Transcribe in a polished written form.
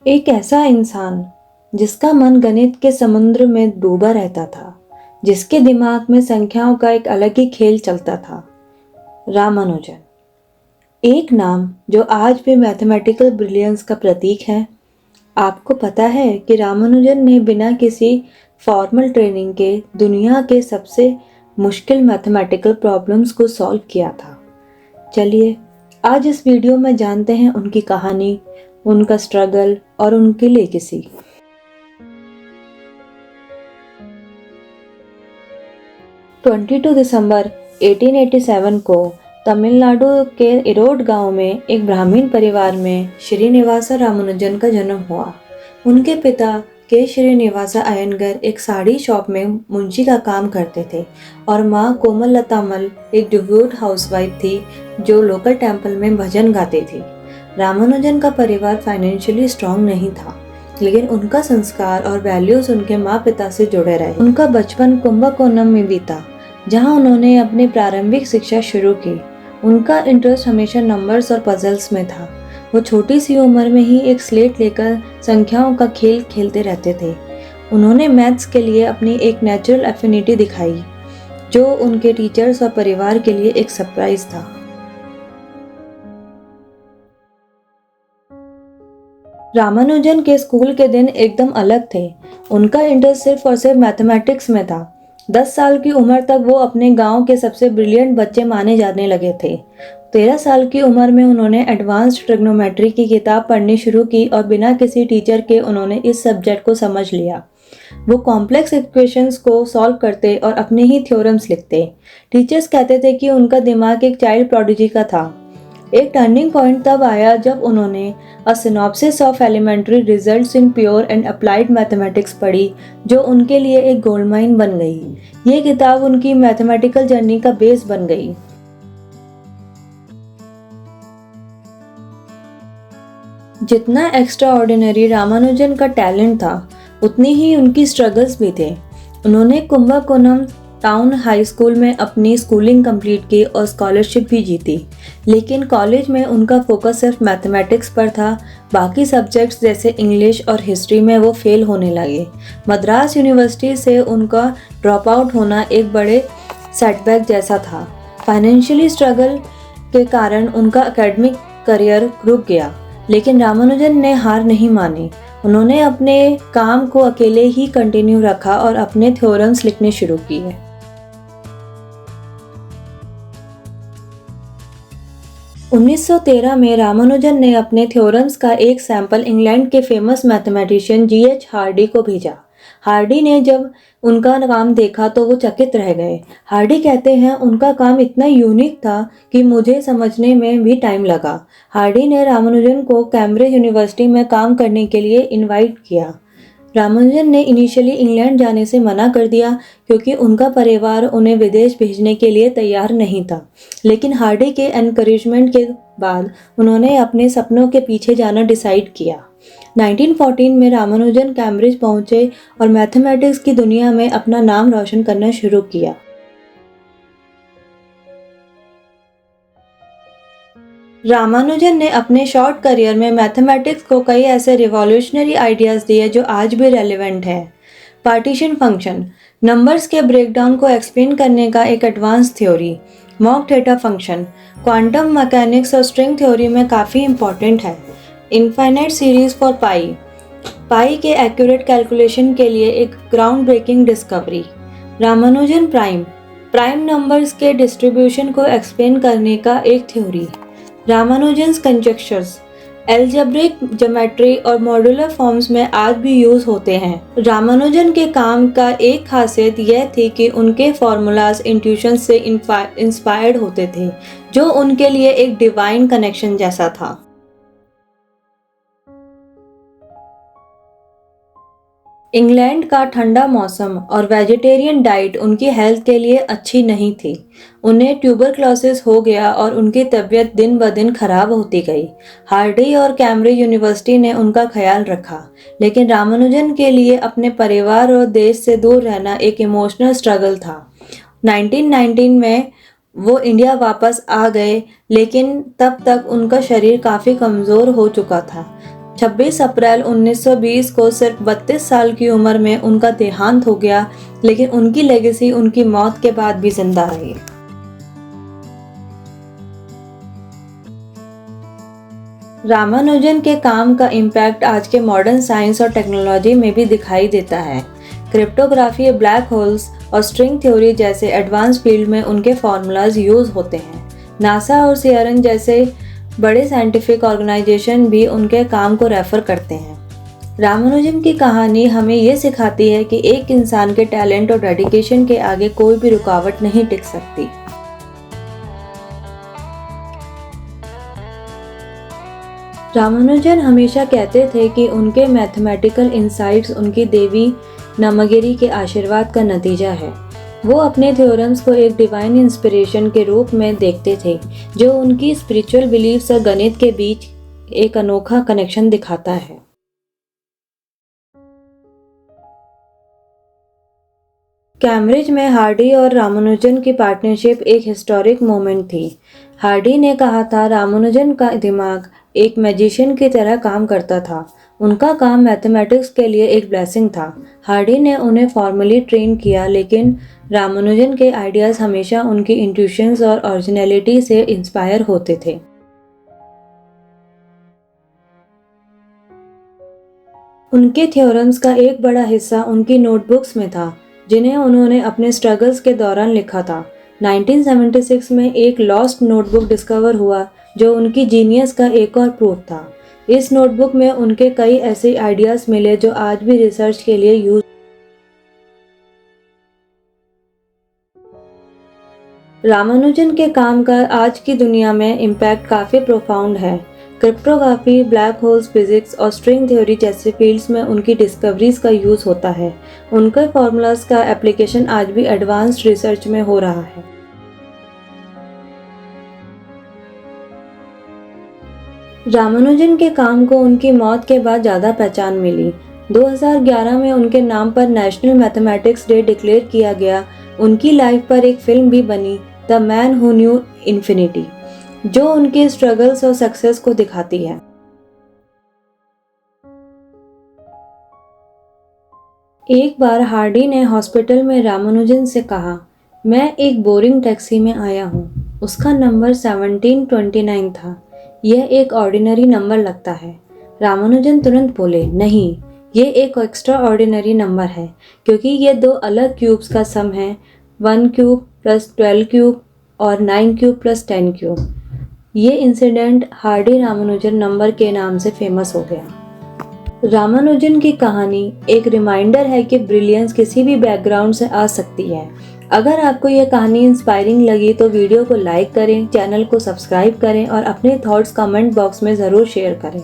एक ऐसा इंसान जिसका मन गणित के समुद्र में डूबा रहता था, जिसके दिमाग में संख्याओं का एक अलग ही खेल चलता था। रामानुजन, एक नाम जो आज भी मैथमेटिकल ब्रिलियंस का प्रतीक है। आपको पता है कि रामानुजन ने बिना किसी फॉर्मल ट्रेनिंग के दुनिया के सबसे मुश्किल मैथमेटिकल प्रॉब्लम्स को सॉल्व किया था। चलिए आज इस वीडियो में जानते हैं उनकी कहानी, उनका स्ट्रगल और उनकी लेगेसी। दिसंबर 1887 को तमिलनाडु के इरोड गांव में एक ब्राह्मण परिवार में श्रीनिवासा रामानुजन का जन्म हुआ। उनके पिता के श्रीनिवासा अयंगर एक साड़ी शॉप में मुंशी का काम करते थे और माँ कोमललता मल एक डिवोट हाउसवाइफ थी जो लोकल टेम्पल में भजन गाती थी। रामानुजन का परिवार फाइनेंशियली स्ट्रांग नहीं था, लेकिन उनका संस्कार और वैल्यूज उनके माँ पिता से जुड़े रहे। उनका बचपन कुंभकोणम में बीता, जहाँ उन्होंने अपनी प्रारंभिक शिक्षा शुरू की। उनका इंटरेस्ट हमेशा नंबर्स और पजल्स में था। वो छोटी सी उम्र में ही एक स्लेट लेकर संख्याओं का खेल खेलते रहते थे। उन्होंने मैथ्स के लिए अपनी एक नेचुरल एफिनिटी दिखाई, जो उनके टीचर्स और परिवार के लिए एक सरप्राइज था। रामानुजन के स्कूल के दिन एकदम अलग थे। उनका इंटरेस्ट सिर्फ और सिर्फ मैथमेटिक्स में था। 10 साल की उम्र तक वो अपने गांव के सबसे ब्रिलियंट बच्चे माने जाने लगे थे। 13 साल की उम्र में उन्होंने एडवांस्ड ट्रिग्नोमेट्री की किताब पढ़नी शुरू की और बिना किसी टीचर के उन्होंने इस सब्जेक्ट को समझ लिया। वो कॉम्प्लेक्स इक्वेशंस को सॉल्व करते और अपने ही थ्योरम्स लिखते। टीचर्स कहते थे कि उनका दिमाग एक चाइल्ड प्रोडिजी का था। एक टर्निंग पॉइंट तब आया जब उन्होंने a synopsis of elementary results in pure and applied mathematics पढ़ी, जो उनके लिए एक गोल्डमाइन बन गई। ये किताब उनकी मैथमेटिकल जर्नी का बेस बन गई। जितना एक्स्ट्रा ऑर्डिनरी रामानुजन का टैलेंट था, उतनी ही उनकी स्ट्रगल्स भी थे। उन्होंने कुंभकोणम टाउन हाई स्कूल में अपनी स्कूलिंग कंप्लीट की और स्कॉलरशिप भी जीती, लेकिन कॉलेज में उनका फोकस सिर्फ मैथमेटिक्स पर था। बाकी सब्जेक्ट्स जैसे इंग्लिश और हिस्ट्री में वो फेल होने लगे। मद्रास यूनिवर्सिटी से उनका ड्रॉप आउट होना एक बड़े सेटबैक जैसा था। फाइनेंशियली स्ट्रगल के कारण उनका एकेडमिक करियर रुक गया, लेकिन रामानुजन ने हार नहीं मानी। उन्होंने अपने काम को अकेले ही कंटिन्यू रखा और अपने थ्योरम्स लिखने शुरू किए। 1913 में रामानुजन ने अपने थ्योरम्स का एक सैंपल इंग्लैंड के फेमस मैथमेटिशियन G.H. हार्डी को भेजा। हार्डी ने जब उनका काम देखा तो वो चकित रह गए। हार्डी कहते हैं, उनका काम इतना यूनिक था कि मुझे समझने में भी टाइम लगा। हार्डी ने रामानुजन को कैम्ब्रिज यूनिवर्सिटी में काम करने के लिए इनवाइट किया। रामानुजन ने इनिशियली इंग्लैंड जाने से मना कर दिया क्योंकि उनका परिवार उन्हें विदेश भेजने के लिए तैयार नहीं था, लेकिन हार्डी के एनकरेजमेंट के बाद उन्होंने अपने सपनों के पीछे जाना डिसाइड किया। 1914 में रामानुजन कैम्ब्रिज पहुंचे और मैथमेटिक्स की दुनिया में अपना नाम रोशन करना शुरू किया। रामानुजन ने अपने शॉर्ट करियर में मैथमेटिक्स को कई ऐसे रिवॉल्यूशनरी आइडियाज दिए जो आज भी रेलेवेंट है। पार्टीशन फंक्शन, नंबर्स के ब्रेकडाउन को एक्सप्लेन करने का एक advance theory. Mock theta function, quantum mechanics और स्ट्रिंग थ्योरी में काफ़ी इंपॉर्टेंट है। इनफाइनाइट सीरीज फॉर पाई के एक्यूरेट कैलकुलेशन के लिए एक ground breaking discovery. Ramanujan prime numbers के डिस्ट्रीब्यूशन को एक्सप्लेन करने का एक theory. Ramanujan's conjectures, algebraic geometry और मॉड्यूलर फॉर्म्स में आज भी यूज होते हैं। रामानुजन के काम का एक खासियत यह थी कि उनके फॉर्मूलाज इंट्यूशन से इंस्पायर्ड होते थे, जो उनके लिए एक डिवाइन कनेक्शन जैसा था। इंग्लैंड का ठंडा मौसम और वेजिटेरियन डाइट उनकी हेल्थ के लिए अच्छी नहीं थी। उन्हें ट्यूबरक्लोसिस हो गया और उनकी तबीयत दिन ब दिन खराब होती गई। हार्डी और कैम्ब्रिज यूनिवर्सिटी ने उनका ख्याल रखा, लेकिन रामानुजन के लिए अपने परिवार और देश से दूर रहना एक इमोशनल स्ट्रगल था। 1919 में वो इंडिया वापस आ गए, लेकिन तब तक उनका शरीर काफ़ी कमज़ोर हो चुका था। 26 अप्रैल 1920 को सिर्फ 32 साल की उम्र में उनका देहांत हो गया, लेकिन उनकी लेगेसी उनकी मौत के बाद भी जिंदा रही। रामानुजन के काम का इम्पैक्ट आज के मॉडर्न साइंस और टेक्नोलॉजी में भी दिखाई देता है। क्रिप्टोग्राफी, ब्लैक होल्स और स्ट्रिंग थ्योरी जैसे एडवांस फील्ड में उनके फॉर्मूलाज यूज होते हैं। नासा और सीआरएन जैसे बड़े साइंटिफिक ऑर्गेनाइजेशन भी उनके काम को रेफर करते हैं। रामानुजन की कहानी हमें ये सिखाती है कि एक इंसान के टैलेंट और डेडिकेशन के आगे कोई भी रुकावट नहीं टिक सकती। रामानुजन हमेशा कहते थे कि उनके मैथमेटिकल इंसाइट्स उनकी देवी नामगिरी के आशीर्वाद का नतीजा है। वो अपने थ्योरम्स को एक डिवाइन इंस्पिरेशन के रूप में देखते थे, जो उनकी स्पिरिचुअल बिलीफ्स और गणित के बीच एक अनोखा कनेक्शन दिखाता है। कैम्ब्रिज में हार्डी और रामानुजन की पार्टनरशिप एक हिस्टोरिक मोमेंट थी। हार्डी ने कहा था, रामानुजन का दिमाग एक मैजिशियन की तरह काम करता था। उनका काम मैथमेटिक्स के लिए एक ब्लेसिंग था। हार्डी ने उन्हें फॉर्मली ट्रेन किया, लेकिन रामानुजन के आइडियाज हमेशा उनकी इंट्यूशंस और ओरिजिनलिटी से इंस्पायर होते थे। उनके थ्योरम्स का एक बड़ा हिस्सा उनकी नोटबुक्स में था, जिन्हें उन्होंने अपने स्ट्रगल्स के दौरान लिखा था। 1976 में एक लॉस्ट नोटबुक डिस्कवर हुआ, जो उनकी जीनियस का एक और प्रूफ था। इस नोटबुक में उनके कई ऐसे आइडियाज मिले जो आज भी रिसर्च के लिए यूज। रामानुजन के काम का आज की दुनिया में इम्पैक्ट काफ़ी प्रोफाउंड है। क्रिप्टोग्राफी, ब्लैक होल्स फिजिक्स और स्ट्रिंग थ्योरी जैसे फील्ड्स में उनकी डिस्कवरीज का यूज होता है। उनके फॉर्मूलाज का एप्लीकेशन आज भी एडवांस्ड रिसर्च में हो रहा है। रामानुजन के काम को उनकी मौत के बाद ज़्यादा पहचान मिली। 2011 में उनके नाम पर नेशनल मैथमेटिक्स डे डिक्लेयर किया गया। उनकी लाइफ पर एक फिल्म भी बनी, the man who new infinity, जो उनके स्ट्रगल्स और सक्सेस को दिखाती है। एक बार हार्डी ने हॉस्पिटल में रामानुजन से कहा, मैं एक बोरिंग टैक्सी में आया हूँ। उसका नंबर 1729 था। यह एक ऑर्डिनरी नंबर लगता है। रामानुजन तुरंत बोले, नहीं, ये एक एक्स्ट्रा ऑर्डिनरी नंबर है, क्योंकि ये दो अलग क्यूब्स का सम है, 1 क्यूब प्लस 12 क्यूब और 9 क्यूब प्लस 10 क्यूब। ये इंसिडेंट हार्डी रामानुजन नंबर के नाम से फेमस हो गया। रामानुजन की कहानी एक रिमाइंडर है कि ब्रिलियंस किसी भी बैकग्राउंड से आ सकती है। अगर आपको यह कहानी इंस्पायरिंग लगी तो वीडियो को लाइक करें, चैनल को सब्सक्राइब करें और अपने थॉट्स कमेंट बॉक्स में ज़रूर शेयर करें।